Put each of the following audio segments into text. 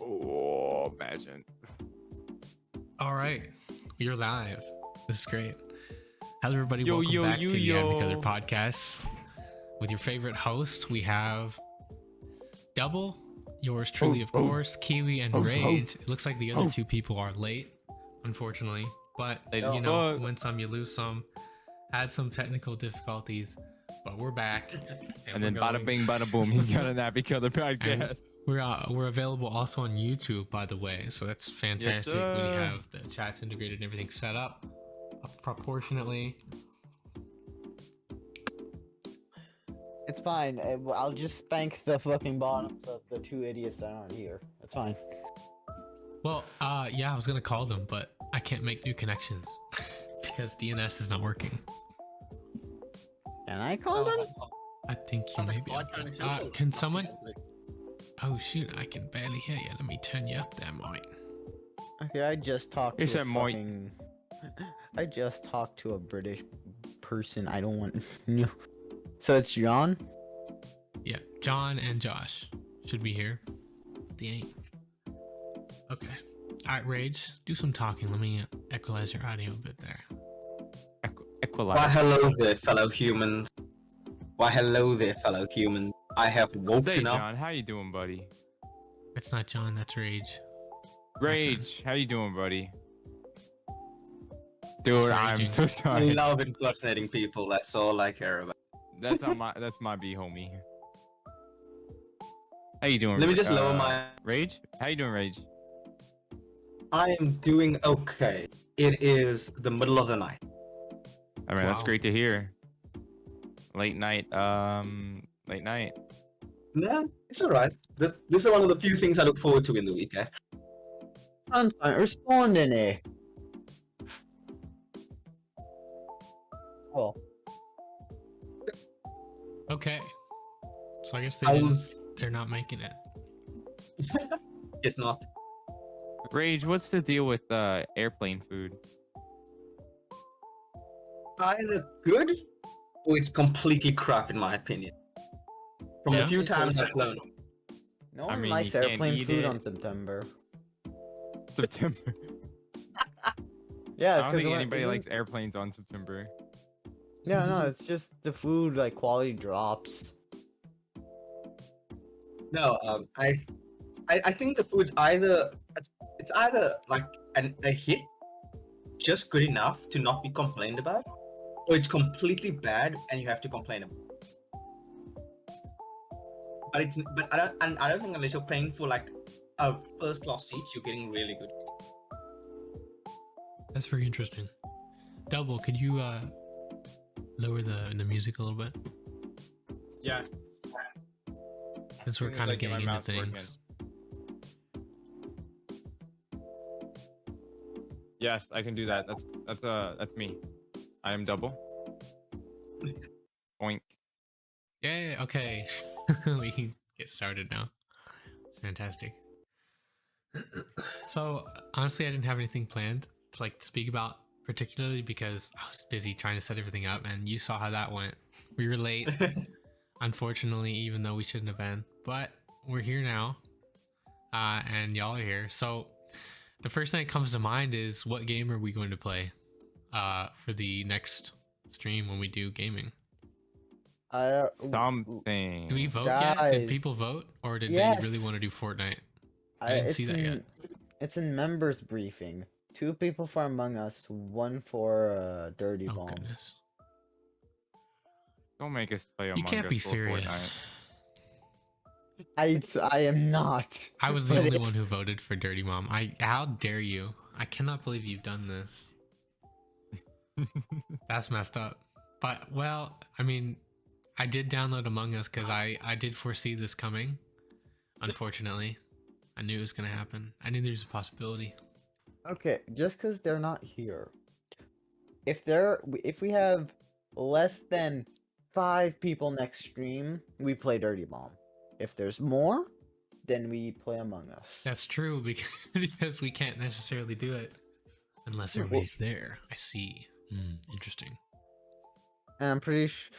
Oh, imagine. All right, you're live. This is great. Hello, everybody. Yo, Welcome yo, back yo, to the yo. AdviColor podcast with your favorite host. We have Double, yours truly, of course, Kiwi, and Rage. It looks like the other two people are late, unfortunately, but Late you as know, fuck. win some, you lose some. Had some technical difficulties, but we're back. And then we're bada going. bing, bada boom. He's got an AdviColor And podcast. we're available also on YouTube, by the way, so that's fantastic. We sir. have the chats integrated and everything set up proportionately. It's fine. I'll just spank the fucking bottoms of the two idiots that aren't here. It's fine. Well, yeah, I was gonna call them, but I can't make new connections because DNS is not working. Can I call them? I think you may be able to. Can someone? Oh shoot, I can barely hear you. Let me turn you up there, Mike. Okay, I just talked You to a said Moit. fucking... I just talked to a British person. I don't want... No. So it's John? Yeah, John and Josh should be here. They ain't. Okay. Alright, Rage, do some talking. Let me equalize your audio a bit there. Equalize. Why hello there, fellow humans. Why hello there, fellow humans. I have Hey, woken up. John. How you doing, buddy? That's not John, that's Rage. Rage. How you doing, buddy? Dude, I'm Raging. so I sorry. love impersonating people, that's all I care about. That's my B homie. How you doing? Let me just lower my... Rage. How you doing, Rage? I am doing okay. It is the middle of the night. I mean, that's Wow. great to hear. Late night. Late night. Yeah, it's alright. This is one of the few things I look forward to in the week, eh? I'm fine. Responding, eh? Oh. Okay. So I guess they're not making it. It's not. Rage. What's the deal with airplane food? Either good, or it's completely crap in my opinion. From Yeah. the few times I've flown. No I one mean, likes you can't airplane eat food it. on September. September. Yeah, I it's don't 'cause think of- anybody isn't- likes airplanes on September. Yeah, no, it's just the food, like, quality drops. No, I think the food's either it's either like a hit, just good enough to not be complained about, or it's completely bad and you have to complain about it. But I don't think unless you're paying for like a first class seat, you're getting really good. That's very interesting. Double, could you lower the music a little bit? Yeah. Since we're Soon as kind I of get my getting into mouse working. things. Yes, I can do that. That's me. I am double. Oink. Yeah, okay. We can get started now. It's fantastic. So, honestly, I didn't have anything planned to like speak about particularly because I was busy trying to set everything up and you saw how that went. We were late, unfortunately, even though we shouldn't have been, but we're here now. And y'all are here. So, the first thing that comes to mind is what game are we going to play for the next stream when we do gaming? Something. Do we vote yet? Did Guys, people vote, or did they really want to yes. do Fortnite? I didn't see that yet. It's in members briefing. 2 people for Among Us, 1 for Dirty Oh Bomb. goodness! Don't make us play Among You can't Us be or serious. I am not. I was the But only if- one who voted for Dirty Mom. How dare you? I cannot believe you've done this. Fortnite. That's messed up. But well, I mean, I did download Among Us because I did foresee this coming. Unfortunately, I knew it was gonna happen. I knew there's a possibility. Okay, just because they're not here. If we have less than 5 people next stream, we play Dirty Bomb. If there's more, then we play Among Us. That's true because we can't necessarily do it unless Well- everybody's there. I see. Interesting. And I'm pretty sure.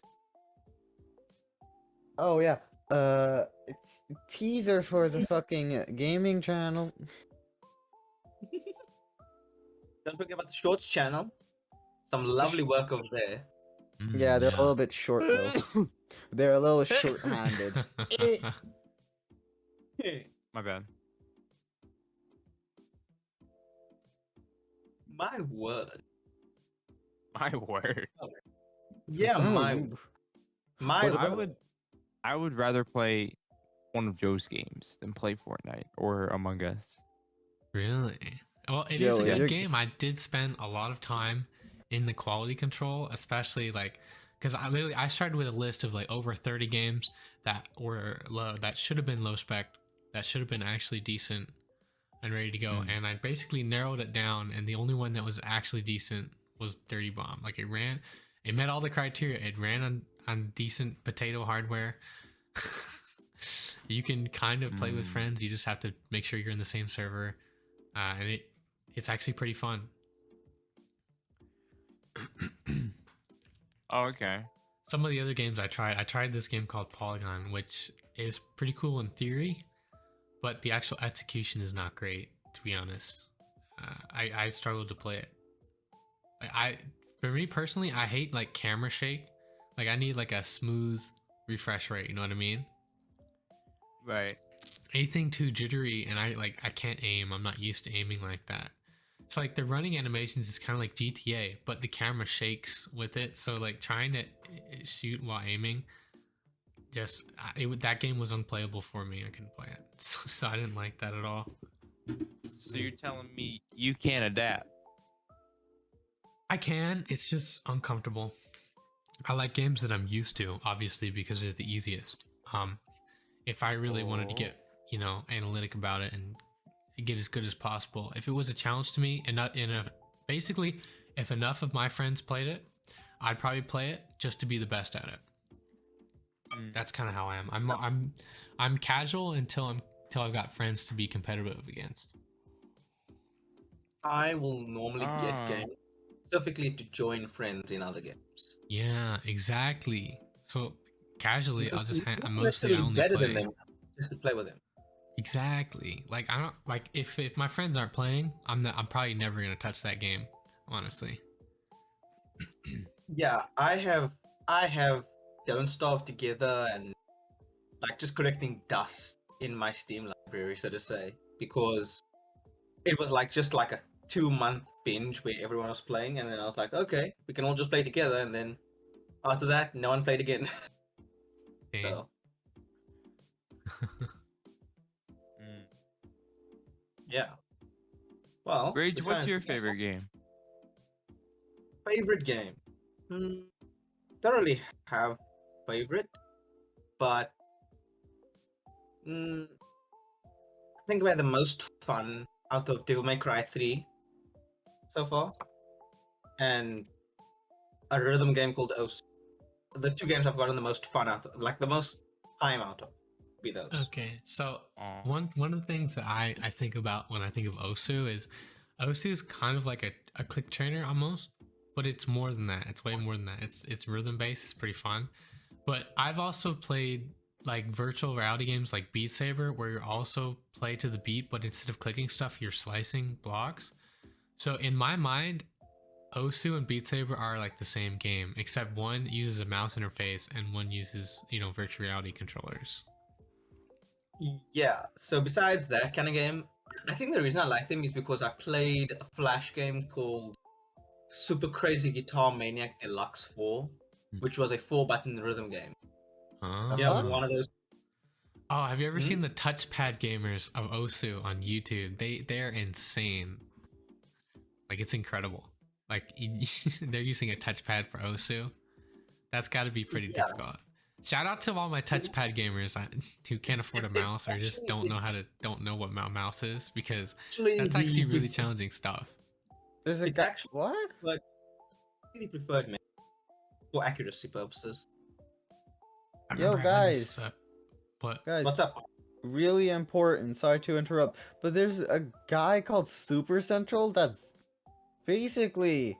Oh yeah. It's teaser for the fucking gaming channel. Don't forget about the Shorts channel. Some lovely work over there. Yeah, they're a little bit short though. They're a little short-handed. My bad. My word. My word. Yeah, What's wrong with my you? my What about- word. I would rather play one of Joe's games than play Fortnite or Among Us. Really? Well, it is a Joey, good you're- game. I did spend a lot of time in the quality control, especially like because I started with a list of like over 30 games that were low, that should have been low spec, that should have been actually decent and ready to go. And I basically narrowed it down, and the only one that was actually decent was Dirty Bomb. Like it met all the criteria. It ran on decent potato hardware. You can kind of play with friends. You just have to make sure you're in the same server, and it's actually pretty fun. Oh, okay. Some of the other games I tried this game called Polygon, which is pretty cool in theory, but the actual execution is not great, to be honest. I struggled to play it. For me personally, I hate like camera shake. Like I need like a smooth refresh rate. You know what I mean? Right. Anything too jittery, and I can't aim. I'm not used to aiming like that. So like the running animations is kind of like GTA, but the camera shakes with it. So like trying to shoot while aiming, that game was unplayable for me. I couldn't play it, so I didn't like that at all. So you're telling me you can't adapt? I can. It's just uncomfortable. I like games that I'm used to, obviously, because they're the easiest. If I really wanted to get, analytic about it and get as good as possible, if it was a challenge to me, and basically, if enough of my friends played it, I'd probably play it just to be the best at it. That's kind of how I am. I'm casual until I've got friends to be competitive against. I will normally get games specifically to join friends in other games. Yeah, exactly. So casually, I'll just Not mostly I necessarily only better play. than them, just to play with them. Exactly. Like I don't like if my friends aren't playing, I'm probably never gonna touch that game, honestly. Yeah, I have Don't Starve together and like just collecting dust in my Steam library, so to say, because it was like just like a 2-month binge where everyone was playing, and then I was like, okay, we can all just play together, and then after that, no one played again. Dang. So yeah. Well, Rage, what's besides your that, favorite game? favorite game? Don't really have favorite, but I think we had the most fun out of Devil May Cry 3 so far, and a rhythm game called Os. The two games I've gotten the most fun out of, like the most time out of, be those. Okay, so Aw. one of the things that I think about when I think of Osu is kind of like a click trainer almost, but it's more than that. It's way more than that. It's rhythm based. It's pretty fun. But I've also played like virtual reality games like Beat Saber, where you also play to the beat, but instead of clicking stuff, you're slicing blocks. So in my mind, Osu and Beat Saber are like the same game, except one uses a mouse interface and one uses, virtual reality controllers. Yeah, so besides that kind of game, I think the reason I like them is because I played a Flash game called Super Crazy Guitar Maniac Deluxe 4, which was a 4-button rhythm game. Oh. Yeah, one of those. Oh, have you ever seen the touchpad gamers of Osu on YouTube? They're insane. Like it's incredible. Like they're using a touchpad for Osu. That's got to be pretty difficult. Shout out to all my touchpad gamers who can't afford a mouse or just don't know what mouse is, because that's actually really challenging stuff. There's a It's guy. actually- What? But really preferred me for accuracy purposes. I Yo, remember I had this, guys. what? Guys, What's up? really important. Sorry to interrupt, but there's a guy called Super Central that's basically.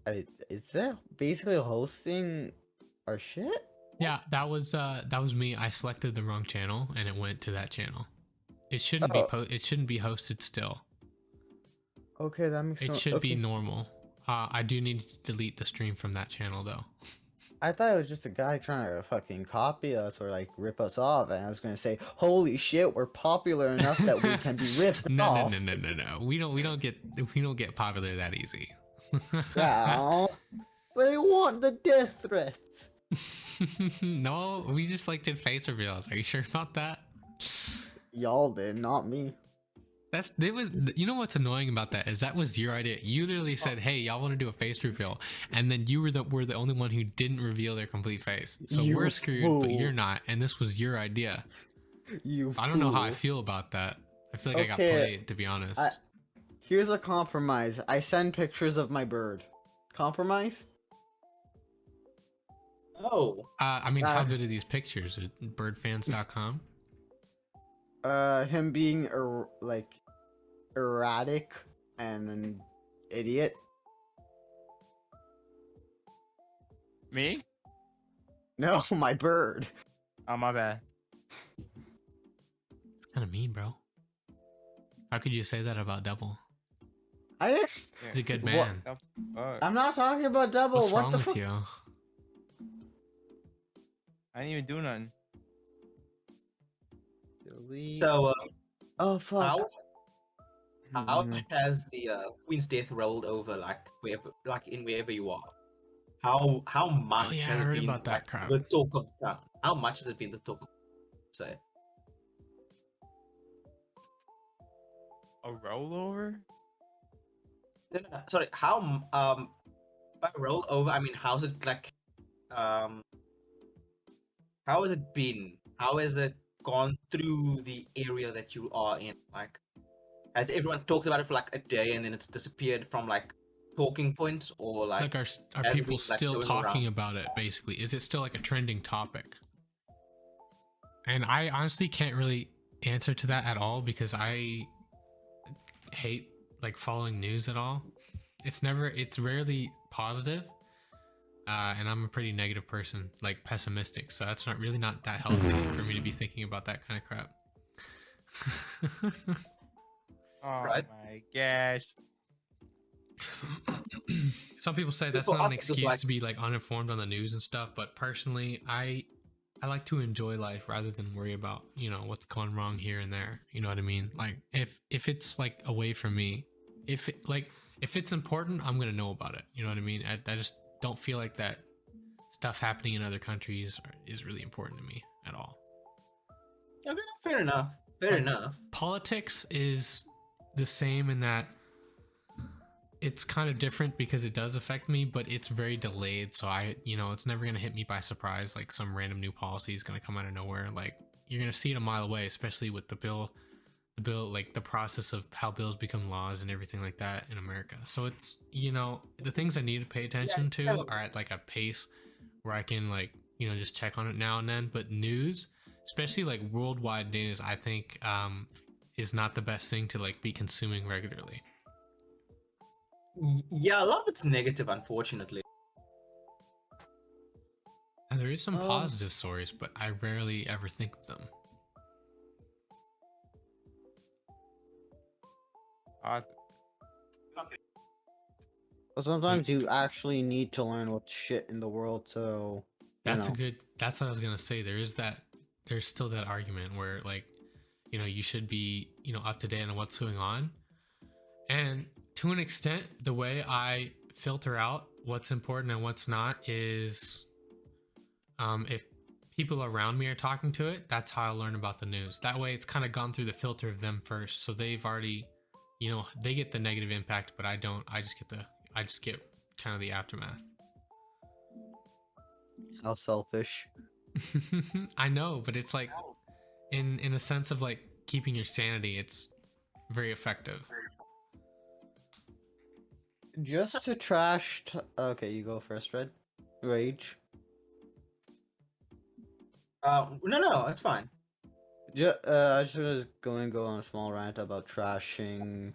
Is that basically hosting our shit? Yeah, that was me. I selected the wrong channel and it went to that channel. It shouldn't Oh, it shouldn't be hosted still. okay, that makes It no. should be Okay, normal. I do need to delete the stream from that channel though. I thought it was just a guy trying to fucking copy us or like rip us off, and I was gonna say, holy shit, we're popular enough that we can be ripped No, no, no, off. no, no, no. We don't get popular that easy. Yeah, but I want the death threats. No, we just like did face reveals. Are you sure about that? Y'all did, not me. It was, you know what's annoying about that is that was your idea. You literally said, "Hey, y'all want to do a face reveal," and then you were the only one who didn't reveal their complete face. So You we're screwed, but you're fool. not. And this was your idea. You I don't know how I fool. feel about that. I feel like I got Okay, played, to be honest. here's a compromise. I send pictures of my bird. Compromise? Oh, I mean, how Uh, good are these pictures? Birdfans.com. him being like erratic and an idiot. Me? No, my bird. Oh, my bad. It's kind of mean, bro. How could you say that about Double? I didn't. He's a good What? man. Fuck. I'm not talking about double. What's what wrong the with fuck? you? I didn't even do nothing. Delete. so Oh fuck. how Mhm. has the Queen's death rolled over wherever you are? How much Oh yeah, I has it heard been about that like crap. the talk of town? How much has it been the talk of say? A rollover? No, sorry, by roll over I mean how's it like how has it been? How has it gone through the area that you are in? Like has everyone talked about it for like a day and then it's disappeared from like talking points or like Like, are has it people been like still going around? talking about it? Basically, is it still like a trending topic? And I honestly can't really answer to that at all because I hate like following news at all. It's rarely positive, and I'm a pretty negative person, like pessimistic. So that's not that healthy for me to be thinking about that kind of crap. Oh Right. my gosh. Some people say that's For not an us, it's just excuse like to be like uninformed on the news and stuff, but personally, I like to enjoy life rather than worry about, what's going wrong here and there. You know what I mean? Like if it's like away from me, if it's important, I'm gonna know about it. You know what I mean? I just don't feel like that stuff happening in other countries is really important to me at all. okay, fair enough. Fair Like, enough. politics is the same in that it's kind of different because it does affect me, but it's very delayed. So it's never going to hit me by surprise. Like some random new policy is going to come out of nowhere. Like you're going to see it a mile away, especially with the bill, like the process of how bills become laws and everything like that in America. So it's, the things I need to pay attention to are at like a pace where I can like, just check on it now and then. But news, especially like worldwide news, I think is not the best thing to like be consuming regularly. Yeah, a lot of it's negative, unfortunately. And there is some positive stories, but I rarely ever think of them. But sometimes you actually need to learn what's shit in the world, so That's that's what I was gonna say. There's still that argument where like, you should be, up to date on what's going on. And to an extent, the way I filter out what's important and what's not is if people around me are talking to it, that's how I learn about the news. That way it's kind of gone through the filter of them first. So they've already, they get the negative impact, but I don't. I just get kind of the aftermath. How selfish. I know, but it's like in a sense of like keeping your sanity, it's very effective. Just to trash. Okay, you go first, Red. Rage. No, it's fine. I just was going to go on a small rant about trashing.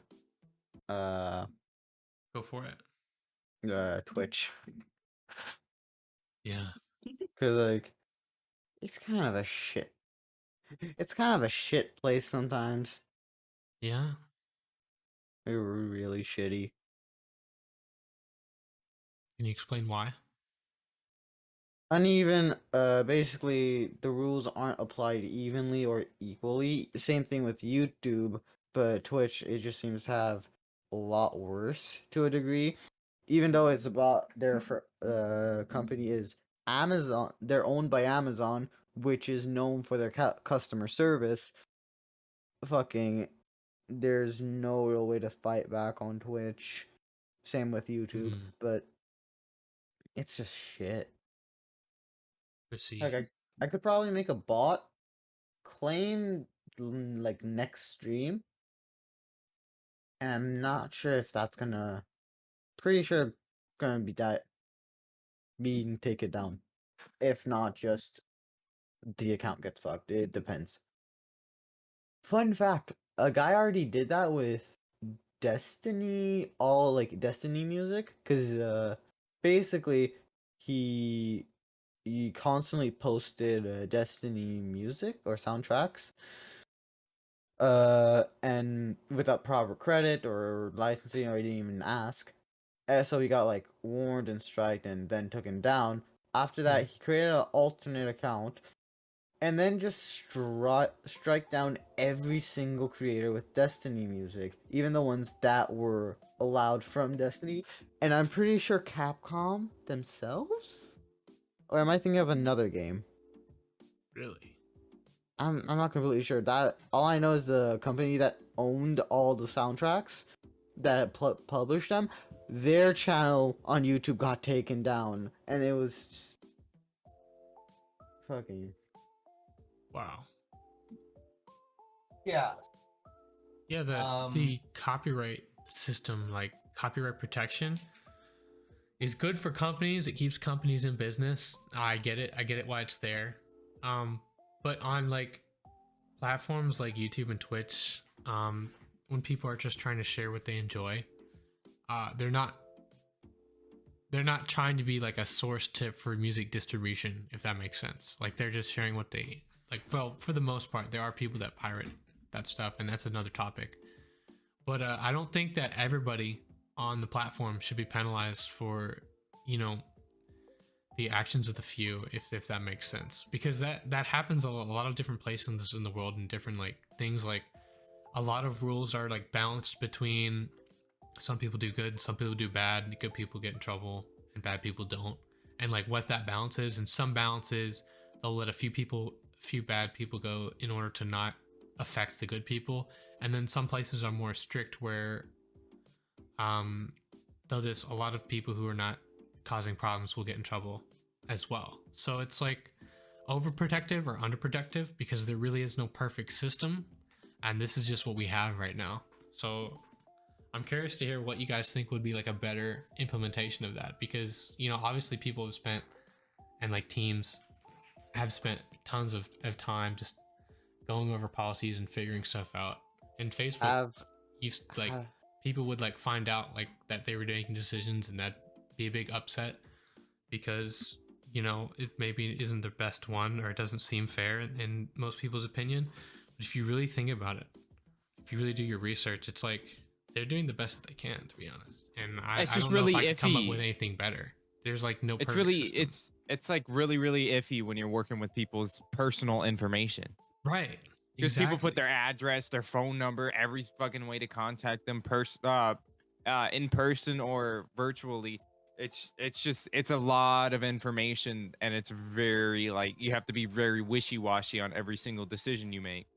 Go for it. Twitch. Yeah. Cause like it's kind of a shit. It's kind of a shit place sometimes. Yeah. They're really shitty. Can you explain why? Uneven. Basically, the rules aren't applied evenly or equally. Same thing with YouTube, but Twitch, it just seems to have a lot worse to a degree. Even though it's about their company is Amazon, they're owned by Amazon, which is known for their customer service. Fucking, there's no real way to fight back on Twitch. Same with YouTube, but it's just shit. Let's see. Like I could probably make a bot claim like next stream, and I'm not sure if that's gonna. Pretty sure gonna be being taken down. If not, just the account gets fucked. It depends. Fun fact: a guy already did that with Destiny, all like Destiny music, because basically he he constantly posted Destiny music or soundtracks, and without proper credit or licensing, or he didn't even ask. So he got like warned and striked and then taken down. After that, he created an alternate account and then just strike down every single creator with Destiny music, even the ones that were allowed from Destiny. And I'm pretty sure Capcom themselves? Or am I thinking of another game? Really? I'm not completely sure. That all I know is the company that owned all the soundtracks that had published them, their channel on YouTube got taken down, and it was just fucking. Wow. Yeah. Yeah, the copyright system, like copyright protection, is good for companies. It keeps companies in business. I get it. I get it why it's there. But on like platforms like YouTube and Twitch, when people are just trying to share what they enjoy, they're not trying to be like a source tip for music distribution, if that makes sense. Like they're just sharing what they like. Well, for the most part, there are people that pirate that stuff, and that's another topic. But I don't think that everybody on the platform should be penalized for, you know, the actions of the few, if that makes sense, because that happens a lot of different places in the world, and different like things. Like a lot of rules are like balanced between some people do good, some people do bad, and good people get in trouble and bad people don't. And like what that balance is, and some balances they'll let a few bad people go in order to not affect the good people. And then some places are more strict where they'll just, a lot of people who are not causing problems will get in trouble as well. So it's like overprotective or underprotective, because there really is no perfect system, and this is just what we have right now. So I'm curious to hear what you guys think would be like a better implementation of that, because, you know, obviously people have spent, and like teams have spent tons of time just going over policies and figuring stuff out. And Facebook used like people would like find out like that they were making decisions, and that'd be a big upset because, you know, it maybe isn't the best one, or it doesn't seem fair in most people's opinion. But if you really think about it, if you really do your research, it's like they're doing the best that they can, to be honest. And I It's just don't know really if I could come up iffy. with anything better. There's like no It's perfect really system. it's like really iffy when you're working with people's personal information. Right. Because Exactly. people put their address, their phone number, every fucking way to contact them, in person or virtually. It's a lot of information, and it's very like you have to be very wishy-washy on every single decision you make.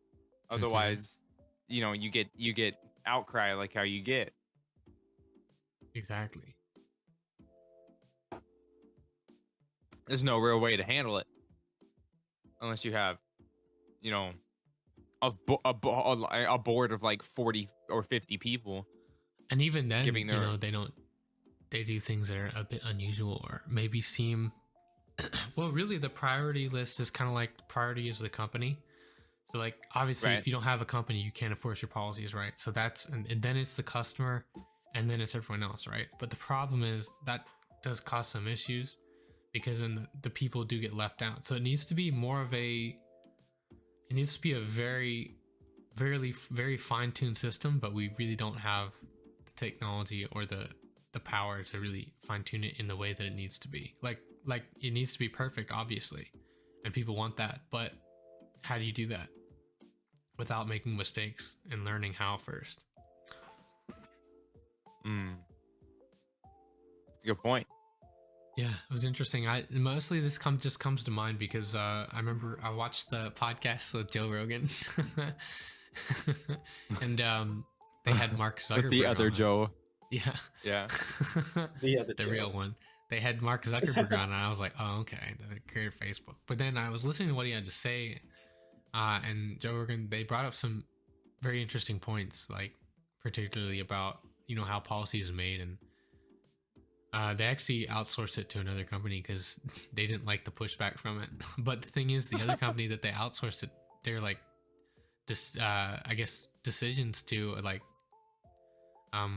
Otherwise, you know, you get outcry like how you get. Exactly. There's no real way to handle it unless you have, you know, a board of like 40 or 50 people. And even then, Giving their- you know, they do things that are a bit unusual, or maybe seem well, really the priority list is kind of like the priority is the company. So like obviously Right. if you don't have a company, you can't enforce your policies, right? So that's, and then it's the customer, and then it's everyone else, right? But the problem is that does cause some issues, because then the people do get left out. So it needs to be more of a very very fine-tuned system, but we really don't have the technology or the power to really fine-tune it in the way that it needs to be. Like it needs to be perfect, obviously, and people want that, but how do you do that without making mistakes and learning how first? That's a good point. Yeah, it was interesting. I mostly this just comes to mind because I remember I watched the podcast with Joe Rogan, and they had Mark Zuckerberg With the other on. Joe. Yeah, Yeah. the real one. They had Mark Zuckerberg on, and I was like, oh, okay, the creator of Facebook. But then I was listening to what he had to say, and Joe Rogan, they brought up some very interesting points, like particularly about how policy is made, and they actually outsourced it to another company because they didn't like the pushback from it. But the thing is, the other company that they outsourced it, they're like, just I guess decisions to like,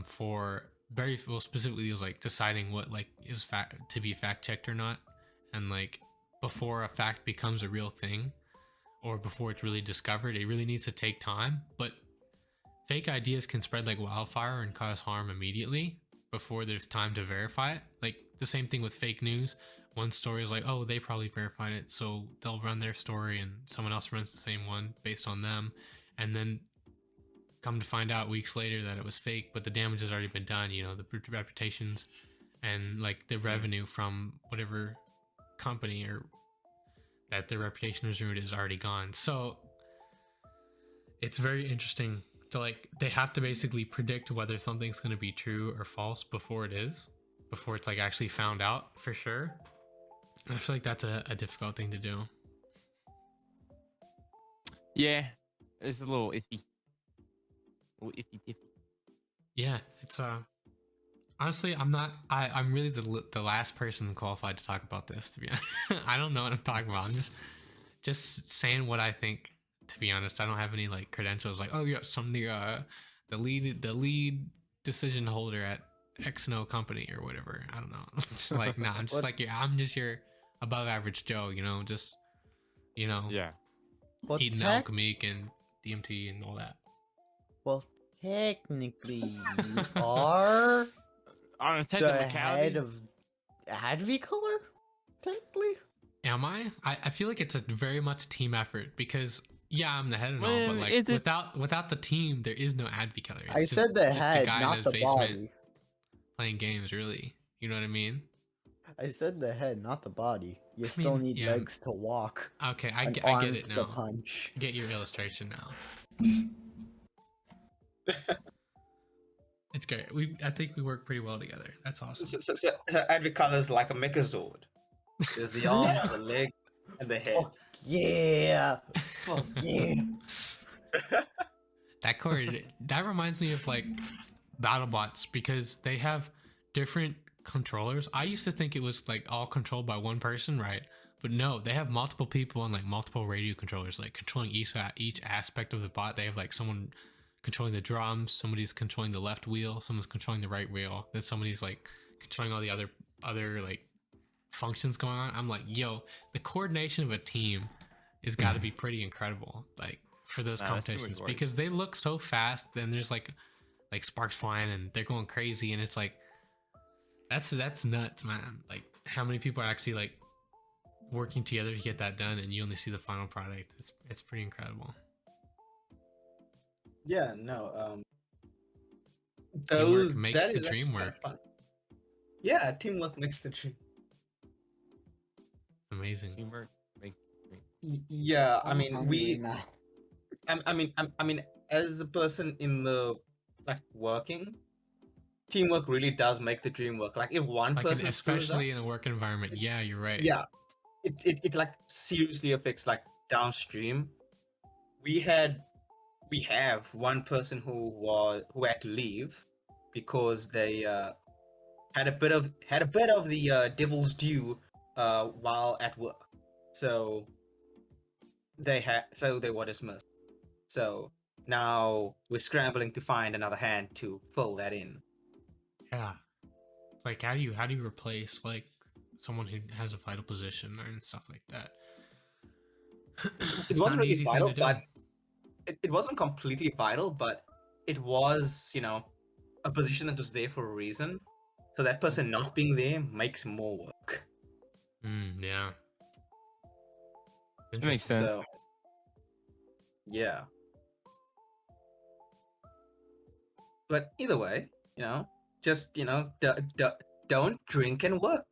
for very well specifically, it was like deciding what like is to be fact checked or not, and like before a fact becomes a real thing, or before it's really discovered, it really needs to take time. But fake ideas can spread like wildfire and cause harm immediately before there's time to verify it. Like the same thing with fake news. One story is like, oh, they probably verified it, so they'll run their story and someone else runs the same one based on them, and then come to find out weeks later that it was fake, but the damage has already been done. The reputations and like the revenue from whatever company or that their reputation was ruined is already gone. So it's very interesting to like, they have to basically predict whether something's going to be true or false before it's like actually found out for sure. And I feel like that's a difficult thing to do. Yeah. It's a little iffy. Iffy. Yeah, it's honestly, I'm really the last person qualified to talk about this, to be honest. I don't know what I'm talking about. I'm just saying what I think, to be honest. I don't have any like credentials like, oh yes, I'm the lead decision holder at X and O company or whatever. I don't know. Just like, nah, I'm just like, yeah, I'm just your above average Joe, just Yeah. Well, eating alchemic and DMT and all that. well, technically, you are On a the technicality. head of AdviColor. Technically, Am I? I feel like it's a very much team effort because yeah, I'm the head and all, Well, but like is it- without the team, there is no AdviColor. I said the head, not the body. playing games. Really, you know what I mean? I said the head, not the body. You I still mean, need yeah. legs to walk. Okay, I and get arms it to now. punch. I get your illustration now. It's great. I think we work pretty well together. That's awesome. So AdviColor is like a Megazord. There's the arms, the legs, and the head. Fuck yeah! Fuck yeah! That chord, that reminds me of like BattleBots because they have different controllers. I used to think it was like all controlled by one person, right? But no, they have multiple people on like multiple radio controllers, like controlling each aspect of the bot. They have like someone controlling the drums, somebody's controlling the left wheel, someone's controlling the right wheel, then somebody's like controlling all the other like functions going on. I'm like, yo, the coordination of a team has got to be pretty incredible, like for those competitions, because they look so fast. Then there's like sparks flying and they're going crazy, and it's like that's nuts, man. Like how many people are actually like working together to get that done, and you only see the final product. It's pretty incredible. Yeah, no. Teamwork makes that the is dream actually kinda work. fun. Yeah, teamwork makes the dream. Amazing. Teamwork. Yeah, I I'm mean, hungry now. I mean, as a person in the like working, teamwork really does make the dream work. Like if one Like person screws up, especially in a work environment. Yeah, you're right. yeah, it like seriously affects like downstream. We have one person who had to leave because they had a bit of the devil's due while at work, so they were dismissed. So now we're scrambling to find another hand to fill that in. Yeah. It's like how do you replace like someone who has a vital position and stuff like that. It It's not wasn't an really easy thing vital, to do. but it wasn't completely vital, but it was, a position that was there for a reason. So that person not being there makes more work. Yeah. It makes Interesting. sense. So, yeah. But either way, just don't drink and work,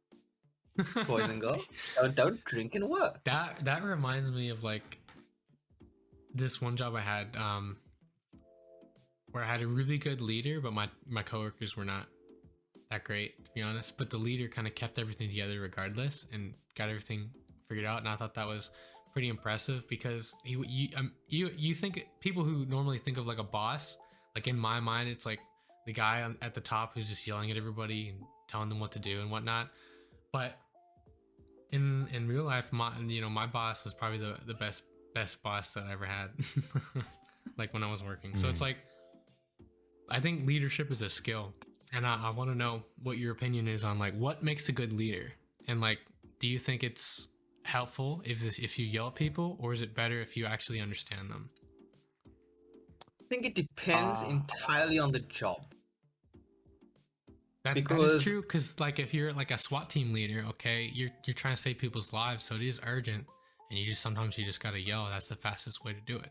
boys and girls. Don't drink and work. That reminds me of like this one job I had, where I had a really good leader, but my coworkers were not that great, to be honest. But the leader kind of kept everything together regardless and got everything figured out. And I thought that was pretty impressive because you think people who normally think of like a boss, like in my mind, it's like the guy at the top who's just yelling at everybody and telling them what to do and whatnot. But in real life, my boss was probably the best boss that I ever had. Like when I was working. So it's like, I think leadership is a skill, and I want to know what your opinion is on like what makes a good leader, and like, do you think it's helpful if you yell at people, or is it better if you actually understand them? I think it depends entirely on the job. That is Because- true, because like if you're like a SWAT team leader, okay, you're trying to save people's lives, so it is urgent, and sometimes you just gotta yell. That's the fastest way to do it.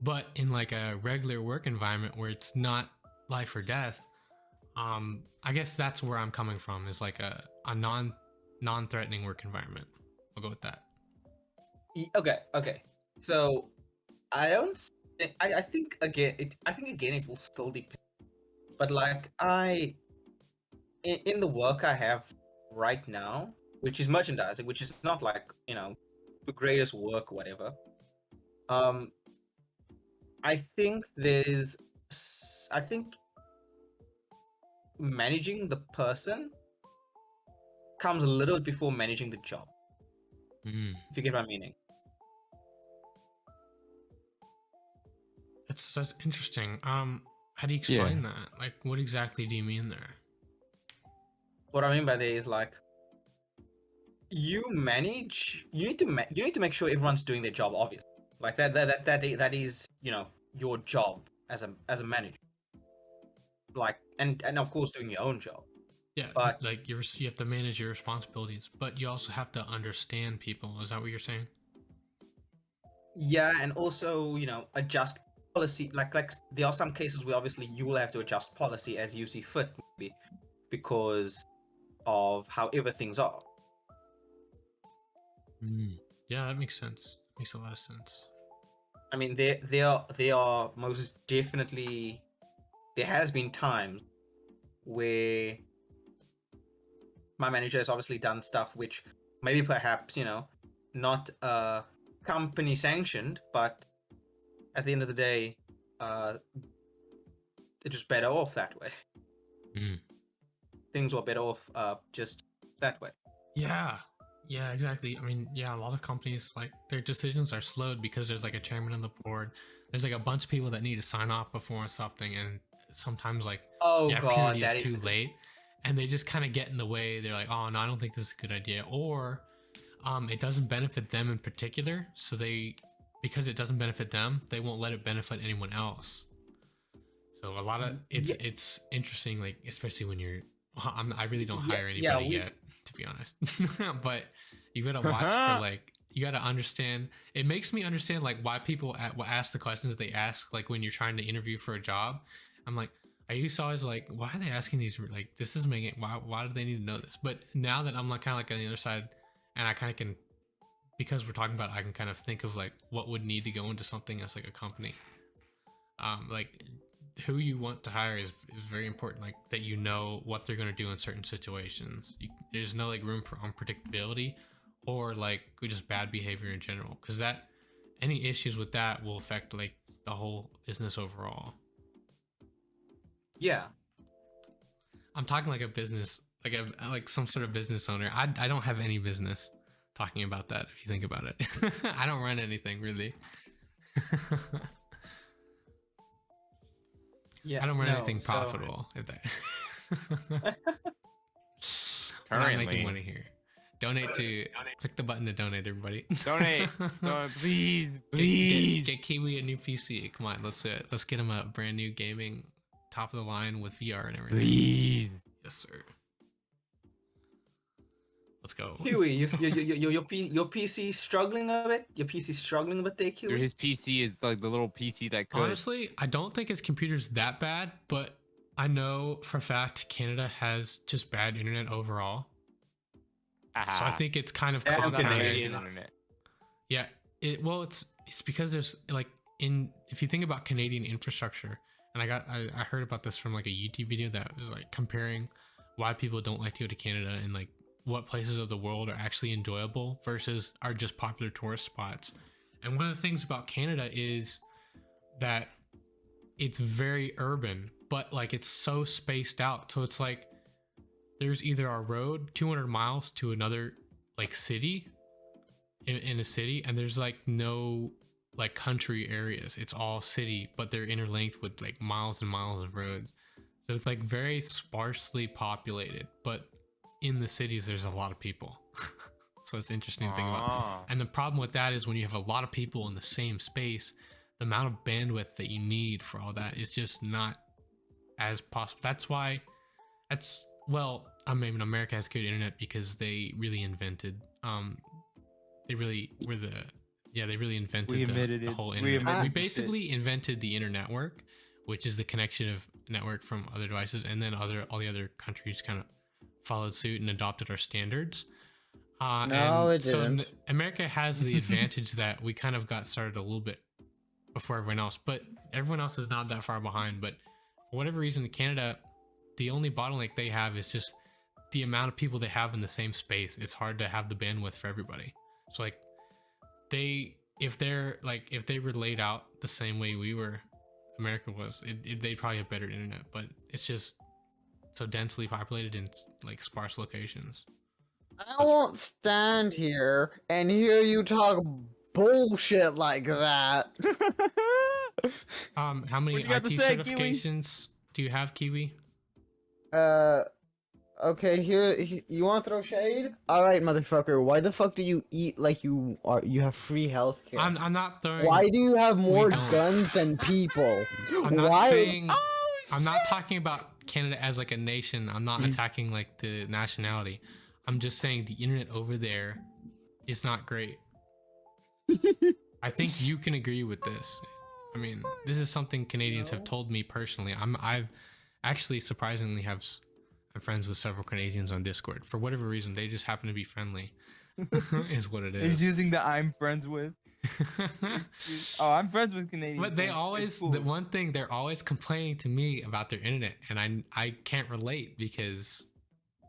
But in like a regular work environment where it's not life or death, I guess that's where I'm coming from, is like a non-threatening work environment. I'll go with that. Okay. So I don't think I think again it will still depend. But like in the work I have right now, which is merchandising, which is not like, the greatest work or whatever. I think managing the person comes a little bit before managing the job, if you get my meaning. That's interesting. How do you explain that? Like, what exactly do you mean there? What I mean by that is like, you need to make sure everyone's doing their job, obviously. Like that is, your job as a manager. Like, and of course doing your own job. Yeah, But like you have to manage your responsibilities, but you also have to understand people. Is that what you're saying? yeah, and also, adjust policy. Like there are some cases where obviously you will have to adjust policy as you see fit, maybe because of however things are. Yeah, that makes sense. Makes a lot of sense. I mean, there are most definitely, there has been times where my manager has obviously done stuff which maybe perhaps, not company sanctioned, but at the end of the day, they're just better off that way. Things were better off just that way. Yeah, exactly. I mean, yeah, a lot of companies, like, their decisions are slowed because there's like a chairman of the board. There's like a bunch of people that need to sign off before something, and sometimes like Oh the god, opportunity is too late, and they just kind of get in the way. They're like, oh no, I don't think this is a good idea, or it doesn't benefit them in particular, so because it doesn't benefit them, they won't let it benefit anyone else. So a lot of it's interesting, like, especially when you're I really don't hire anybody yet, to be honest. But you gotta watch for like, you gotta understand. It makes me understand like why people ask the questions they ask, like when you're trying to interview for a job. I'm like, I used to always like, why are they asking these? Like, this is making, why do they need to know this? But now that I'm like kind of like on the other side, and I kind of can, because we're talking about it, I can kind of think of like what would need to go into something as like a company. Like, who you want to hire is very important, like that you know what they're going to do in certain situations. There's no like room for unpredictability or like just bad behavior in general, because that any issues with that will affect like the whole business overall. Yeah, I'm talking like a business, like some sort of business owner. I don't have any business talking about that, if you think about it. I don't run anything really. yeah, I don't run anything profitable. If that I'm not making money here. Donate to click the button to donate, everybody. Donate. Please, Get, please. get Kiwi a new PC. Come on, let's do it. Let's get him a brand new gaming, top of the line with VR and everything. Please. Yes, sir. Let's go. Kiwi, your PC struggling a bit. Your PC struggling a bit there, Kiwi. His PC is like the little PC that could. Honestly, I don't think his computer's that bad, but I know for a fact Canada has just bad internet overall. So I think it's kind of Yeah, It's not compounded. American Canadians. internet. Yeah, it's because there's like if you think about Canadian infrastructure, and I heard about this from like a YouTube video that was like comparing why people don't like to go to Canada and like what places of the world are actually enjoyable versus are just popular tourist spots. And one of the things about Canada is that it's very urban, but like it's so spaced out. So it's like there's either a road 200 miles to another like city in a city, and there's like no like country areas. It's all city, but they're interlinked with like miles and miles of roads. So it's like very sparsely populated, but in the cities there's a lot of people. So it's interesting to think about. Ah. And the problem with that is when you have a lot of people in the same space, the amount of bandwidth that you need for all that is just not as possible. That's why I mean, America has good internet because they really invented they really invented We the invented it. whole We internet. invented We the shit. basically invented the internetwork, which is the connection of network from other devices, and then all the other countries kind of followed suit and adopted our standards. No, it didn't. America has the advantage that we kind of got started a little bit before everyone else, but everyone else is not that far behind. But for whatever reason, Canada, the only bottleneck they have is just the amount of people they have in the same space. It's hard to have the bandwidth for everybody. So like if they were laid out the same way America was, they'd probably have better internet, but it's just so densely populated in like sparse locations. I won't stand here and hear you talk bullshit like that. How many What you got IT to say, Kiwi? certifications do you have, Kiwi? Okay, here, you want to throw shade? All right, motherfucker. Why the fuck do you eat like you have free healthcare? I'm not throwing. Why do you have more don't. guns than people? I'm not Why? saying. Oh, I'm not talking about Canada as like a nation. I'm not attacking like the nationality. I'm just saying the internet over there is not great. I think you can agree with this. I mean, this is something Canadians have told me personally. I've actually surprisingly I'm friends with several Canadians on Discord. For whatever reason, they just happen to be friendly. Is what it He's is. using the I'm friends with. Oh, I'm friends with Canadians. But they It's always, cool. the one thing they're always complaining to me about their internet, and I can't relate because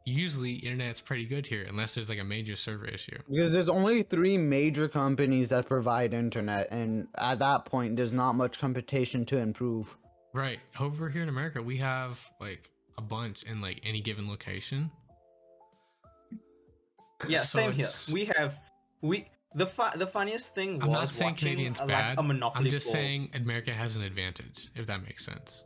usually internet's pretty good here unless there's like a major server issue. Because there's only 3 major companies that provide internet, and at that point, there's not much competition to improve. Right. Over here in America, we have like a bunch in like any given location. Yeah, So same here. it's- The funniest thing was I'm not saying watching Canadians like bad. a Monopoly. I'm just fall. saying America has an advantage, if that makes sense.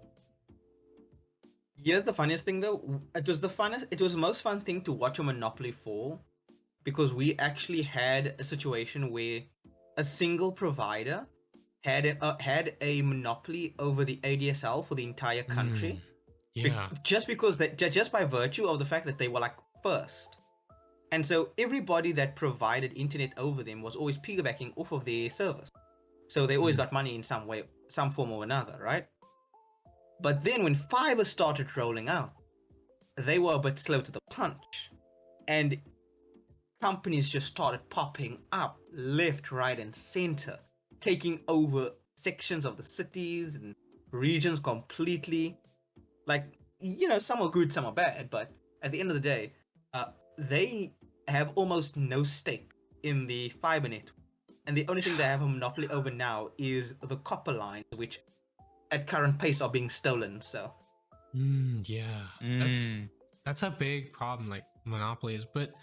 Here's the funniest thing though. It was the most fun thing to watch a Monopoly fall, because we actually had a situation where a single provider had a monopoly over the ADSL for the entire country. Yeah. Just because just by virtue of the fact that they were like first. And so everybody that provided internet over them was always piggybacking off of their service. So they always got money in some way, some form or another, right? But then when fiber started rolling out, they were a bit slow to the punch. And companies just started popping up left, right, and center, taking over sections of the cities and regions completely. Like, some are good, some are bad, but at the end of the day, they have almost no stake in the fiber network. And the only thing they have a monopoly over now is the copper lines, which at current pace are being stolen. So Yeah. Mm. That's a big problem, like monopolies. But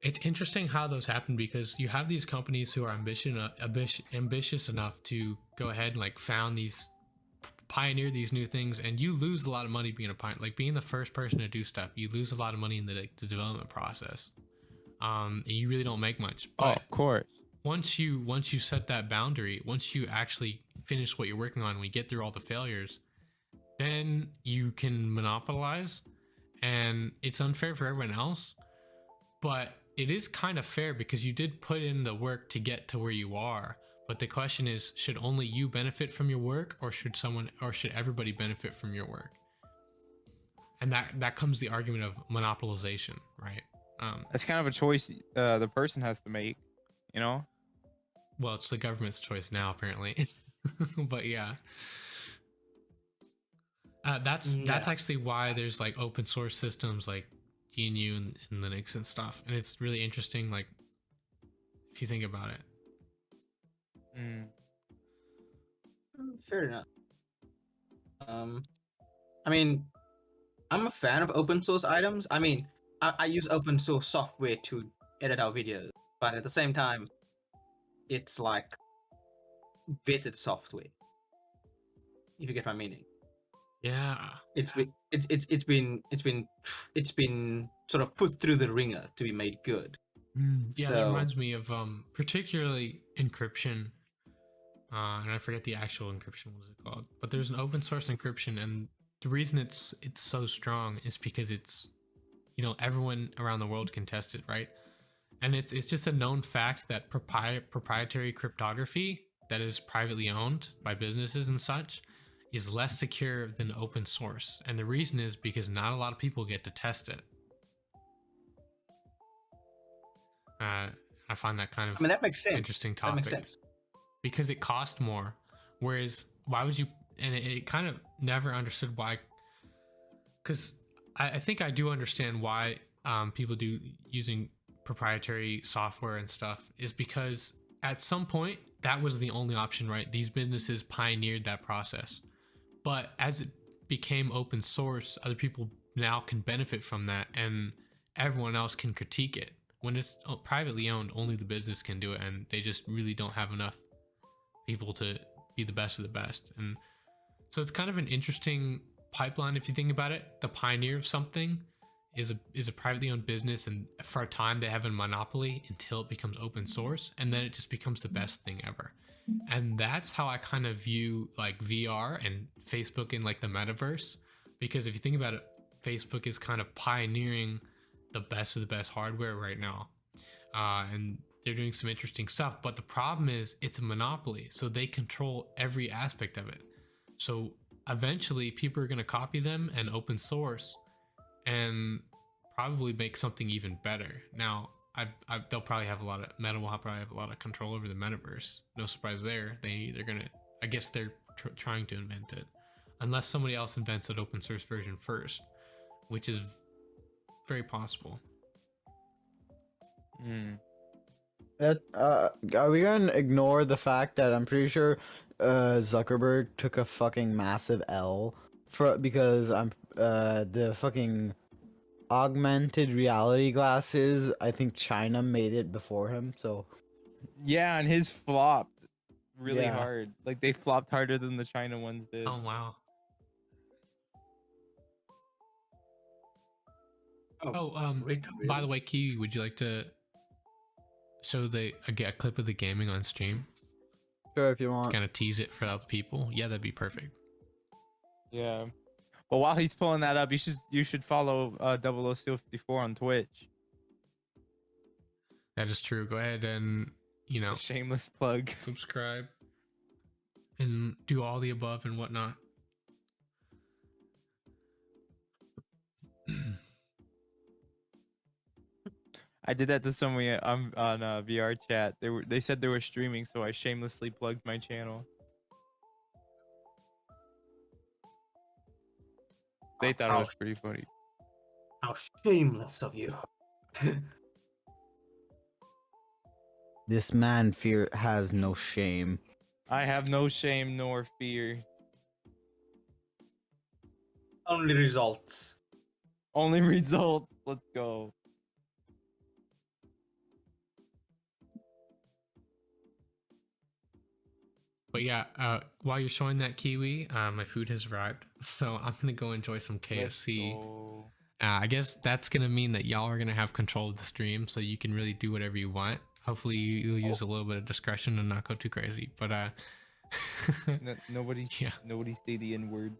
it's interesting how those happen because you have these companies who are ambitious enough to go ahead and like pioneer these new things, and you lose a lot of money being a pioneer. Like being the first person to do stuff, you lose a lot of money in the development process. and you really don't make much. Oh, But of course. once you set that boundary, once you actually finish what you're working on, we get through all the failures, then you can monopolize, and it's unfair for everyone else, but it is kind of fair because you did put in the work to get to where you are. But the question is, should only you benefit from your work, or should everybody benefit from your work? And that comes the argument of monopolization, right? That's kind of a choice the person has to make, you know? Well, it's the government's choice now, apparently. But yeah. That's actually why there's like open source systems like GNU and Linux and stuff. And it's really interesting, like, if you think about it. Fair enough. I mean, I'm a fan of open source items. I mean, I use open source software to edit our videos, but at the same time, it's like vetted software. If you get my meaning. Yeah. It's been sort of put through the ringer to be made good. Yeah, that reminds me of particularly encryption. And I forget the actual encryption, what is it called? But there's an open source encryption, and the reason it's so strong is because it's, you know, everyone around the world can test it, right? And it's just a known fact that proprietary cryptography that is privately owned by businesses and such is less secure than open source. And the reason is because not a lot of people get to test it. I find that kind of, I mean, that makes sense. Interesting topic. That makes sense. Because it costs more. Whereas, why would you? And it kind of never understood why. Because I think I do understand why people do using proprietary software and stuff, is because at some point that was the only option, right? These businesses pioneered that process. But as it became open source, other people now can benefit from that, and everyone else can critique it. When it's privately owned, only the business can do it, and they just really don't have enough people to be the best of the best. And so it's kind of an interesting pipeline if you think about it. The pioneer of something is a privately owned business, and for a time they have a monopoly until it becomes open source, and then it just becomes the best thing ever. And that's how I kind of view like VR and Facebook in like the metaverse, because if you think about it, Facebook is kind of pioneering the best of the best hardware right now, and they're doing some interesting stuff. But the problem is it's a monopoly, so they control every aspect of it. So eventually people are going to copy them and open source and probably make something even better. Now they'll probably have a lot of Meta will probably have a lot of control over the metaverse. No surprise there. They're gonna, I guess they're trying to invent it, unless somebody else invents an open source version first, which is very possible. Are we gonna ignore the fact that I'm pretty sure Zuckerberg took a fucking massive L because the fucking augmented reality glasses, I think China made it before him, so Yeah, and his flopped really Yeah. hard. Like they flopped harder than the China ones did. Oh wow. By the way, Kiwi, would you like to show a clip of the gaming on stream? sure, if you want. Kind of tease it for other people. Yeah, that'd be perfect. Yeah. But while he's pulling that up, you should follow 00254 on Twitch. That is true. Go ahead and, you know, Shameless plug. subscribe and do all the above and whatnot. I did that to somebody on VR chat. They said they were streaming, so I shamelessly plugged my channel. They thought it was pretty funny. How shameless of you. This man has no shame. I have no shame nor fear. Only results. Only results. Let's go. But yeah, while you're showing that, Kiwi, my food has arrived, so I'm gonna go enjoy some KFC. I guess that's gonna mean that y'all are gonna have control of the stream, so you can really do whatever you want. Hopefully, you'll use a little bit of discretion and not go too crazy. But Nobody yeah. nobody say the N word.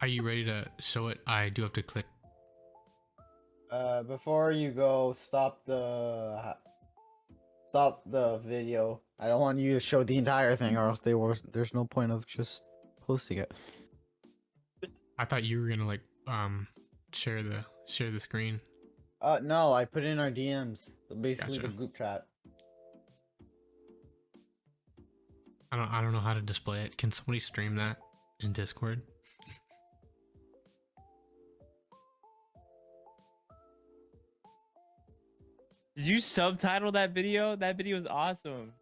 Are you ready to show it? I do have to click. Before you go, stop the video. I don't want you to show the entire thing, or else there's no point of just posting it. I thought you were gonna like share the screen. No, I put it in our DMs, basically Gotcha. the group chat. I don't know how to display it. Can somebody stream that in Discord? Did you subtitle that video? That video was awesome.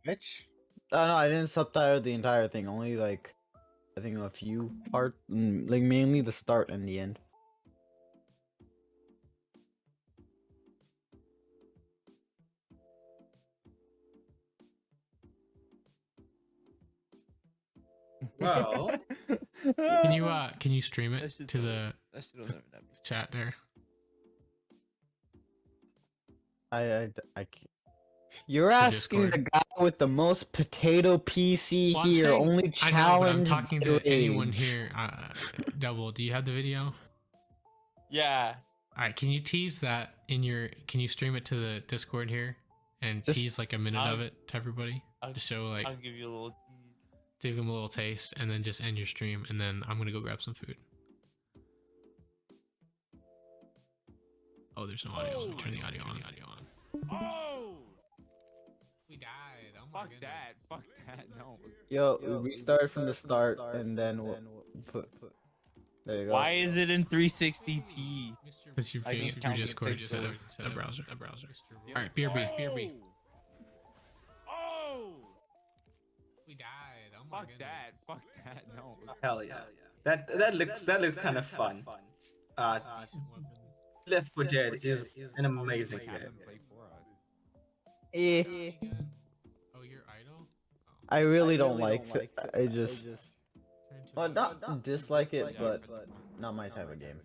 Which? Oh no, I didn't subtitle the entire thing. Only like, I think a few parts, like mainly the start and the end. Well, Can you stream it That shit's to the That shit will never happen. chat there? I can't. You're asking the Discord. guy with the most potato PC Well, I'm here. saying- Only I know, but I'm challenge talking to anyone age. here. Double, do you have the video? Yeah. All right, can you tease that in your? Can you stream it to the Discord here and Just- tease like a minute of I'll- it to everybody I'll- to show like I'll give you a little tease. give them a little taste, and then just end your stream, and then I'm gonna go grab some food. Oh, there's no audio. So let me turn the audio on. Oh, We died. Oh my fuck that. Fuck that. No. Yo, we started from the start, and then we'll put. There you go. Why is it in 360p? Because you're I viewing just it through can't Discord fix instead it. of the browser. All right, BRB. Oh, We died. Oh my fuck that. Fuck that. No. hell yeah. That looks kind of fun. Left 4 Dead is an amazing game. Eh, Oh, you're idle. Oh. I really don't like. I just. Turn to Well, the- not dislike it, but not my type of game.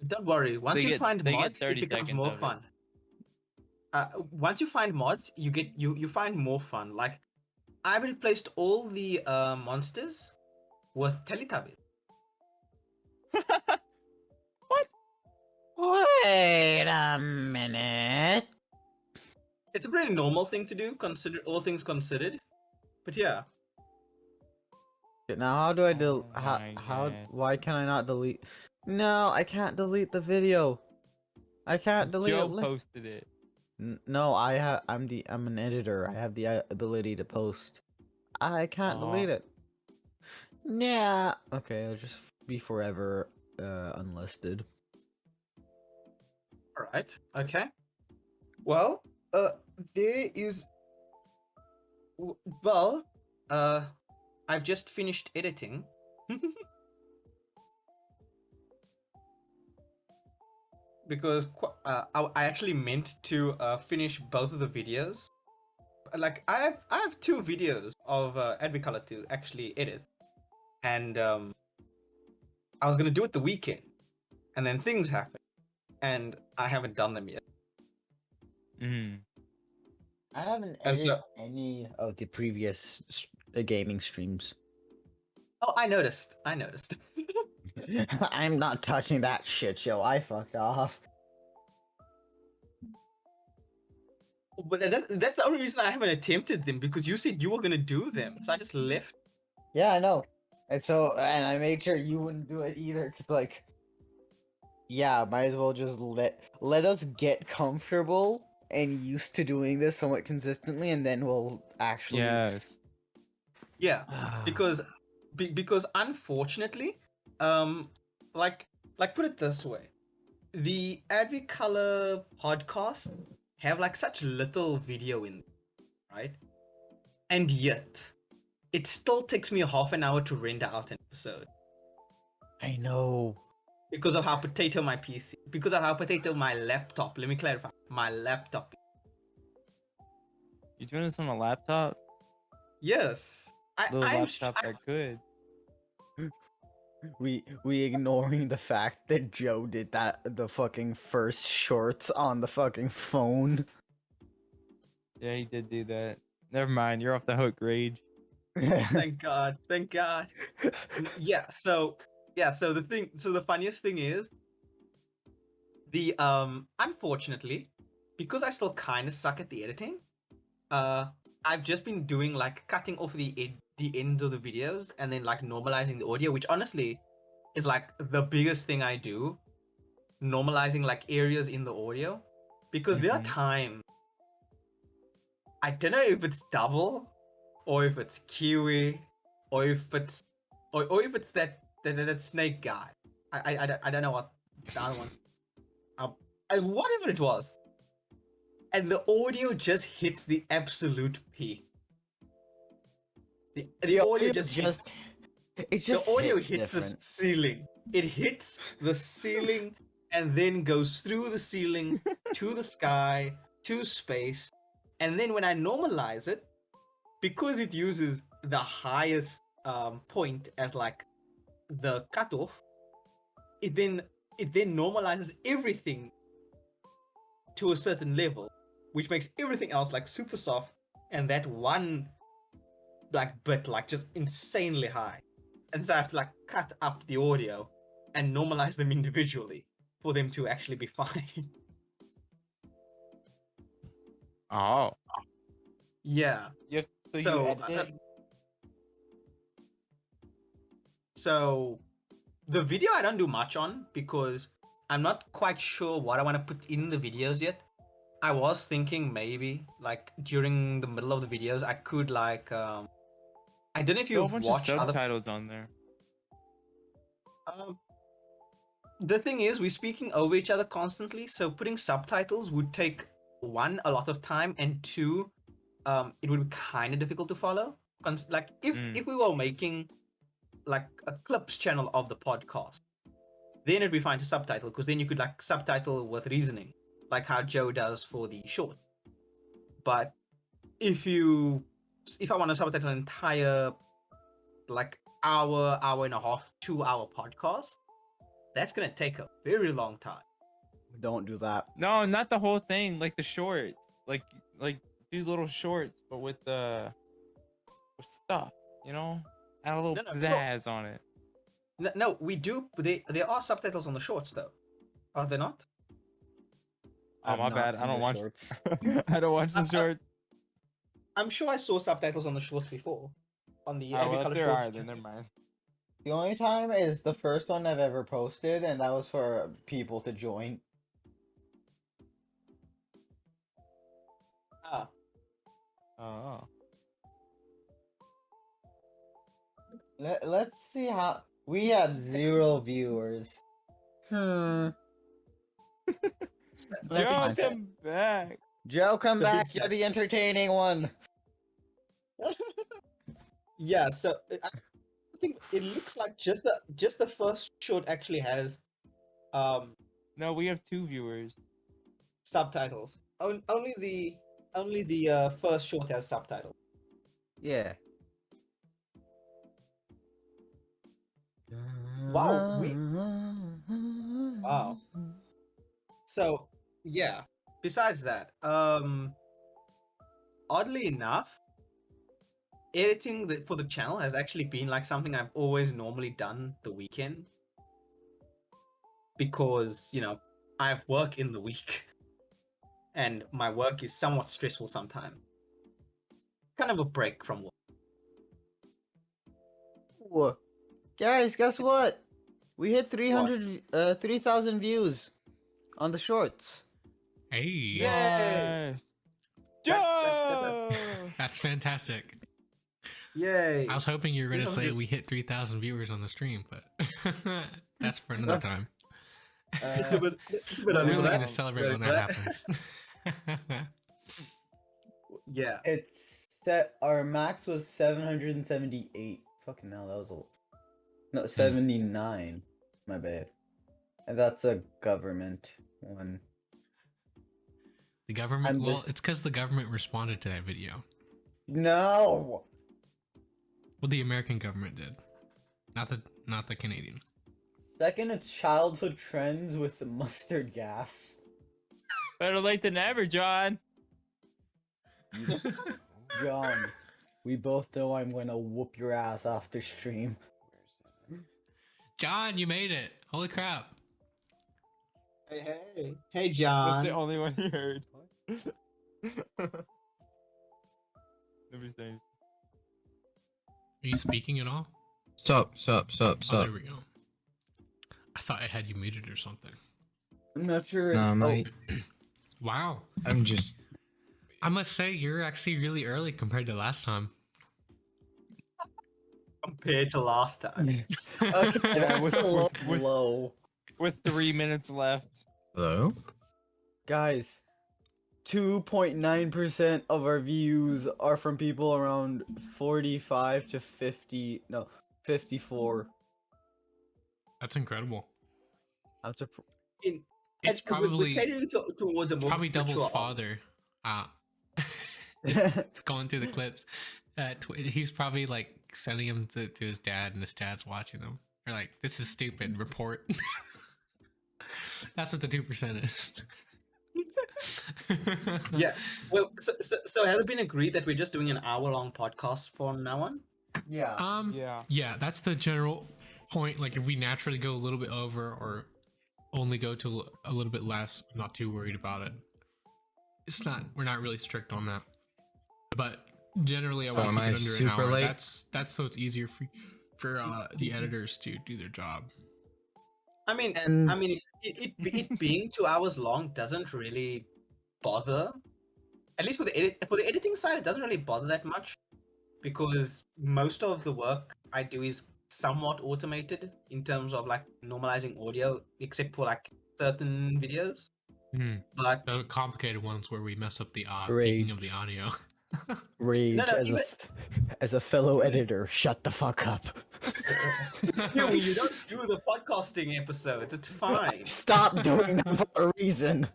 Don't worry. Once They you get- find they get mods, it 30 becomes seconds more of it. fun. Once you find mods, you find more fun. Like, I've replaced all the monsters with Teletubbies. Wait a minute. It's a pretty normal thing to do, consider all things considered. But yeah, Now, how do I Oh my how? God. Why can I not delete? No, I can't delete the video. I can't delete Joe it. posted it. No, I'm an editor. I have the ability to post. I can't Aw. delete it. Yeah. Okay, it'll just be forever unlisted. all right, okay. Well, there is. Well, I've just finished editing. Because I actually meant to finish both of the videos. Like I have 2 videos of AdviColor to actually edit, and I was gonna do it the weekend, and then things happened, and I haven't done them yet. Mm. I haven't And edited so- any of the previous gaming streams. Oh, I noticed. I'm not touching that shit, yo. I fucked off. But that's the only reason I haven't attempted them, because you said you were gonna do them, so I just left. Yeah, I know. And I made sure you wouldn't do it either, cause like, yeah, might as well just let us get comfortable and used to doing this somewhat consistently, and then we'll actually. Yes. Yeah, because unfortunately, like put it this way, the AdviColor podcast have like such little video in them, right? And yet, it still takes me half an hour to render out an episode I know. because of how potato my PC, because of how potato my laptop. Let me clarify, my laptop. You doing this on a laptop? Yes, Little I'm laptop that good. We ignoring the fact that Joe did the fucking first shorts on the fucking phone. Yeah, he did do that. Never mind. You're off the hook, Rage. Thank God. Thank God. Yeah. So the funniest thing is the unfortunately, because I still kind of suck at the editing. I've just been doing like cutting off the ends of the videos and then like normalizing the audio, which honestly is like the biggest thing I do, normalizing like areas in the audio, because there are Mhm. times I don't know if it's double or if it's Kiwi or if it's or if it's that snake guy. I don't know what the other one. Whatever it was, and the audio just hits the absolute peak. The audio just hits. It The just audio hits hits the different. ceiling. It hits the ceiling and then goes through the ceiling to the sky to space. And then when I normalize it, because it uses the highest point as like the cutoff, it then normalizes everything to a certain level, which makes everything else like super soft, and that one like bit like just insanely high. And so I have to like cut up the audio and normalize them individually for them to actually be fine. Oh. Yeah. You have, so you So edit it? so the video I don't do much on because I'm not quite sure what I want to put in the videos yet. I was thinking maybe like during the middle of the videos I could like I don't know if Throw a you've bunch of watched other subtitles on there. um, the thing is we're speaking over each other constantly, so putting subtitles would take one a lot of time, and two it would be kind of difficult to follow. Like if we were making like a clips channel of the podcast, then it'd be fine to subtitle because then you could like subtitle with reasoning, like how Joe does for the short. But if I want to subtitle an entire like hour and a half, 2 hour podcast, that's gonna take a very long time. Don't do that. No, not the whole thing. Like the shorts. Like do little shorts, but with the with stuff. You know, add a little No, no, pizzazz on it. no, we do. There are subtitles on the shorts though, are there not? Oh I've my not bad. I seen don't the watch. shorts. I don't watch the shorts. I'm sure I saw subtitles on the shorts before, on the Oh well, if AdviColor there shorts are, then channel. never mind. The only time is the first one I've ever posted, and that was for people to join. Ah, Oh. Let's see how we have 0 viewers. Joe, fine. come back. Joe, come The big back. You're the entertaining one. yeah. So I think it looks like just the first short actually has um No, we have 2 viewers. subtitles. Only the first short has subtitles. Yeah. Wow, wow. So yeah. Besides that, oddly enough, editing for the channel has actually been like something I've always normally done the weekend because I have work in the week and my work is somewhat stressful sometimes. Kind of a break from work. Ooh. Guys, guess what? We hit 3,000 views on the shorts. Hey, Yay! Joe! that's fantastic. Yay! I was hoping you were going to 3,000 say views. we hit 3,000 viewers on the stream, but that's for another time. It's a bit We're early for really that. going to celebrate when that happens. Yeah. It's set. Our max was 778. Fucking hell, that was no 79. My bad. And that's a government one. The government, I'm well, just- it's because the government responded to that video. No. Well, the American government did. Not the Canadian. Second, it's childhood trends with mustard gas. Better late than never, John. John, we both know I'm gonna whoop your ass after stream. John, you made it! Holy crap! Hey, That's John. the only one he heard. Nobody's saying. Are you speaking at all? Sup. Oh, there we go. I thought I had you muted or something. I'm not sure. Nah, my, Wow. I'm just. I must say, you're actually really early compared to last time. Compared to last time. Okay, that was a low with- blow. With 3 minutes left. Hello? Guys, 2.9% of our views are from people around 45 to 50. No, 54. That's incredible. I'm surprised. It's probably towards a more probably mature Double's audience. father. It's going through the clips. He's probably like sending him to his dad, and his dad's watching them. They're like, "This is stupid." Report. That's what the 2% is. Yeah. Well, so has it been agreed that we're just doing an hour-long podcast from now on? Yeah. Yeah, that's the general point. Like, if we naturally go a little bit over or only go to a little bit less, I'm not too worried about it. We're not really strict on that. But generally, I So want am to keep I it under an super hour. late? That's so it's easier for the editors to do their job. I mean, And- it being 2 hours long doesn't really bother. At least for the editing side, it doesn't really bother that much because most of the work I do is somewhat automated in terms of like normalizing audio, except for like certain videos. But The complicated ones where we mess up the Rage. peaking of the audio. Rage No, as, as a fellow editor, shut the fuck up. Kiwi, you don't do the podcasting episodes. It's fine. Stop doing that for a reason.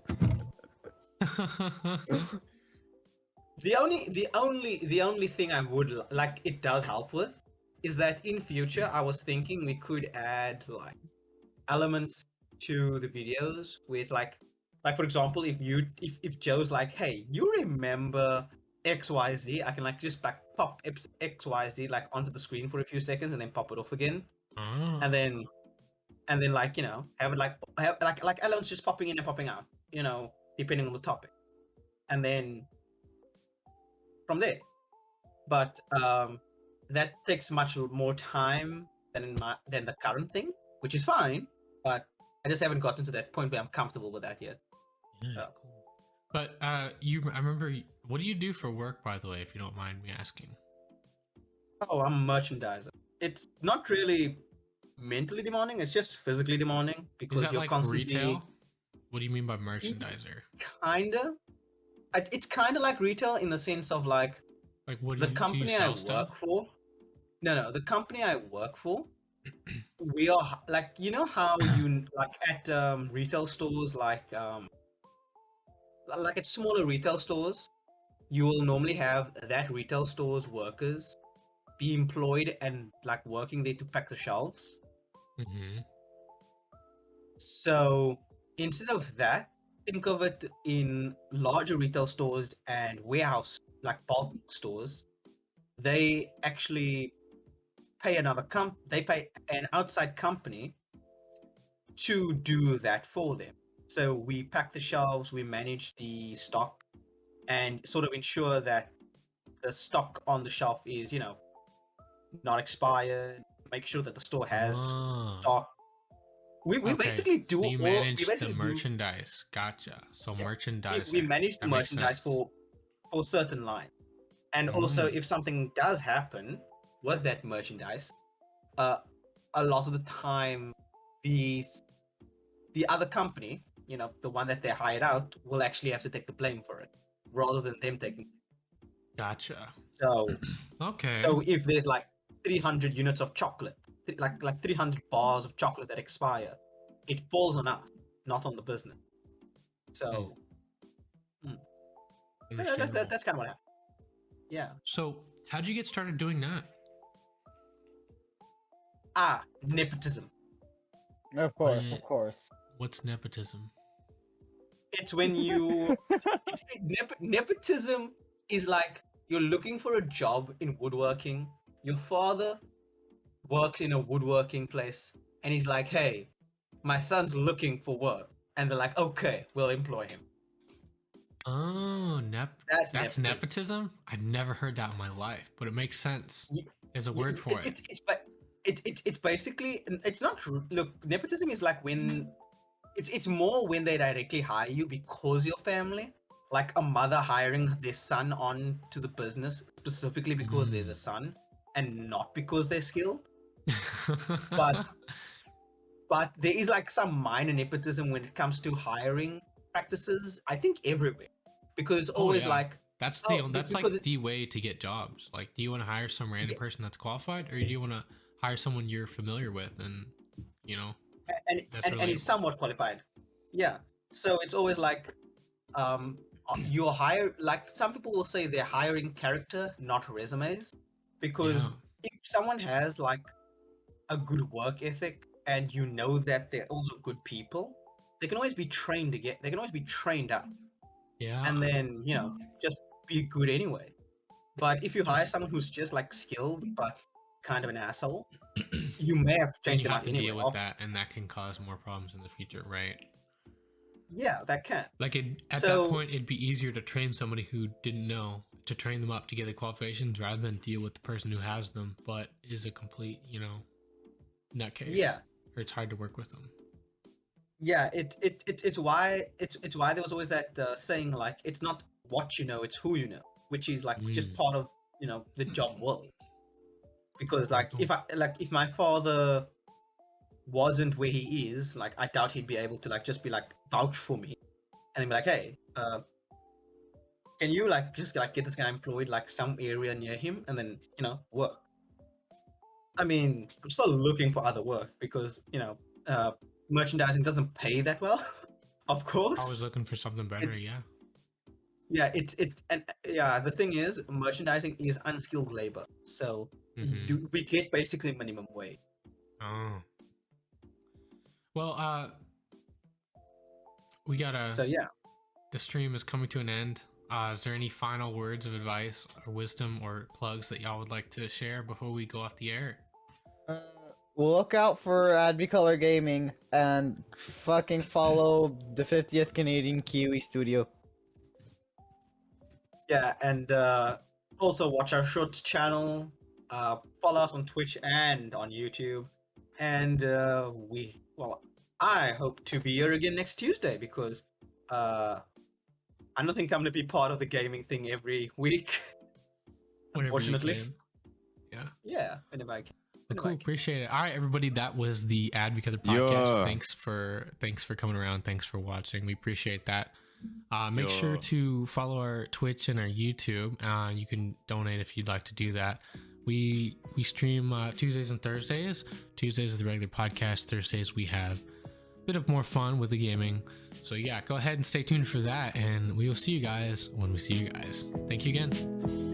The only thing I would like it does help with is that in future I was thinking we could add like elements to the videos with like for example if Joe's like, hey, you remember XYZ, I can like just like pop XYZ like onto the screen for a few seconds and then pop it off again. Oh. And then like, you know, have it have like elements just popping in and popping out, you know, depending on the topic. And then from there. But that takes much more time than the current thing, which is fine, but I just haven't gotten to that point where I'm comfortable with that yet. So. But I remember, what do you do for work, by the way, if you don't mind me asking? Oh, I'm a merchandiser. It's not really mentally demanding, it's just physically demanding because Is that you're like constantly retail? What do you mean by merchandiser? kinda. It's kinda like retail in the sense of like Like, what do the you company I sell work stuff? for. No, the company I work for. We are like, you know how you like at retail stores like at smaller retail stores, you will normally have that retail store's workers be employed and like working there to pack the shelves. Mm-hmm. So instead of that, think of it in larger retail stores and warehouse like bulk stores. They actually pay they pay an outside company to do that for them. So we pack the shelves, we manage the stock, and sort of ensure that the stock on the shelf is, you know, not expired. Make sure that the store has stock. We Okay, basically do so you all. manage We the basically do. merchandise. Gotcha. So merchandise. We manage the That makes merchandise sense. for certain line, and also Mm. if something does happen with that merchandise, a lot of the time, the other company, you know, the one that they hired out, will actually have to take the blame for it, rather than them taking. Gotcha. So Okay. so if there's like 300 units of chocolate, like 300 bars of chocolate that expire, it falls on us, not on the business. So Understandable. that's kind of what happened. Yeah. So how'd you get started doing that? Nepotism. Of course, Wait. of course. What's nepotism? It's when you nepotism is like you're looking for a job in woodworking. Your father works in a woodworking place, and he's like, "Hey, my son's looking for work," and they're like, "Okay, we'll employ him." Oh, That's that's nepotism. nepotism? I've never heard that in my life, but it makes sense. Ye- There's a Yeah, word for it. it's basically it's not look, nepotism is like when it's more when they directly hire you because you're family, like a mother hiring their son on to the business specifically because they're the son and not because they're skilled. But but there is like some minor nepotism when it comes to hiring practices, I think everywhere, because Oh, always yeah. like That's because like it's the way to get jobs. Like, do you want to hire some random yeah, person that's qualified, or do you want to hire someone you're familiar with and you know that's and it's relatable? somewhat qualified. Yeah. So it's always like you're hire like some people will say they're hiring character, not resumes, Yeah, because if someone has like a good work ethic and you know that they're also good people, they can always be trained again. They can always be trained up, yeah. and then just be good anyway. But if you hire Just someone who's just like skilled but kind of an asshole, you may have to then change you them have out to anyway. deal with that, and that can cause more problems in the future, right? Yeah, that can. Like at that So point, it'd be easier to train somebody who didn't know to train them up to get the qualifications rather than deal with the person who has them but is a complete, nutcase. yeah, Or it's hard to work with them. yeah, it's why there was always that saying like it's not what you know, it's who you know, which is like just Mm, part of the job world. Because very like cool. if my father wasn't where he is, like I doubt he'd be able to like just be like vouch for me and then be like, hey, can you like just like get this guy employed like some area near him and then work. I mean, I'm still looking for other work because merchandising doesn't pay that well, of I was course. looking for something It, better, yeah. yeah, yeah. The thing is, merchandising is unskilled labor, so Mm-hmm. we get basically minimum wage. Oh. Well, we gotta So yeah, the stream is coming to an end. Is there any final words of advice or wisdom or plugs that y'all would like to share before we go off the air? Uh, look out for AdviColor Gaming and fucking follow the 50th Canadian Kiwi studio. yeah, and also watch our shorts channel. Follow us on Twitch and on YouTube, and I hope to be here again next Tuesday because I don't think I'm gonna be part of the gaming thing every week. Whenever you Unfortunately. can. Yeah. Yeah, whenever I can. Well, Whenever cool. I can. Appreciate it. All right, everybody. That was the AdviColor podcast. Yeah. Thanks for coming around. Thanks for watching. We appreciate that. Make sure Yeah. to follow our Twitch and our YouTube. You can donate if you'd like to do that. We stream Tuesdays and Thursdays. Tuesdays is the regular podcast. Thursdays we have a bit of more fun with the gaming. So yeah, go ahead and stay tuned for that, and we will see you guys when we see you guys. Thank you again.